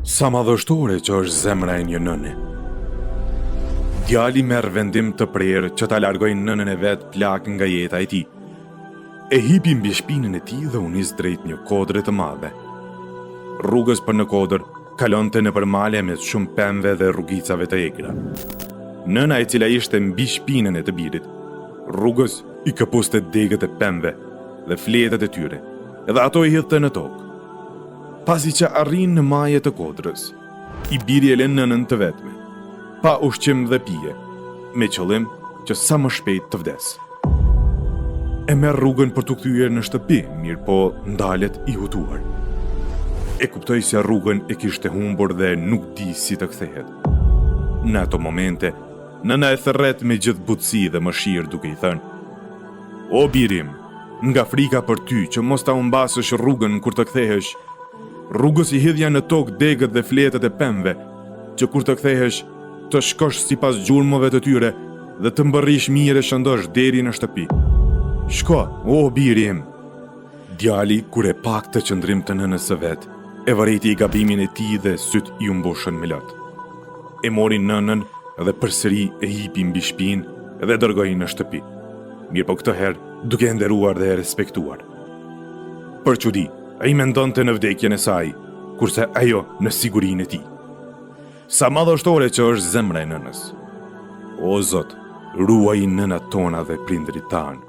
Sa madhështore që është zemra e një nëne. Djali merr vendim të prerë që ta largojë nënën e vet plak nga jeta e tij. E hipi mbi shpinën e tij dhe u nis drejt një kodre të madhe. Rrugës për në kodër kalonte nëpër male me shumë pemëve dhe rrugicave të egra. Nëna, e cila ishte mbi shpinën e të birit, rrugës i këpuste degët e pemëve dhe fletët e tyre, edhe ato i hidhte në tokë. Pasi që arrin në maje të kodrës, i biri e lën nënën të vetme, pa ushqim dhe pije, me qëllim që sa më shpejt të vdes. E merr rrugën për të kthyer në shtëpi, mirë po ndalet i hutuar. E kuptoi se rrugën e kishte humbur dhe nuk di si të kthehet. Në ato momente, nëna e thërret me gjithë butësi dhe mëshirë duke i thënë: "O birim, nga frika për ty që mos ta humbasësh rrugën kur të kthehesh, rrugës i hidhja në tokë degët dhe fletët e pemëve, që kur të kthehesh, të shkosh sipas gjurmëve të tyre dhe të mbërrish mirë e shëndosh deri në shtëpi. Shko, o biri im." Djali, kur e pa këtë qëndrim të nënës së vet, e vëreti i gabimin e tij dhe syt i mbushën me lot. E mori nënën dhe përsëri e hipi mbi shpinë dhe dërgoi në shtëpi. Mirë po këtë herë duke e nderuar dhe e respektuar. Për çudi, ai mendonte në vdekjen e saj, kurse ajo në sigurinë e tij. Sa madhështore që është zemra e nënës. O Zot, ruaj nënat tona dhe prindrit tanë.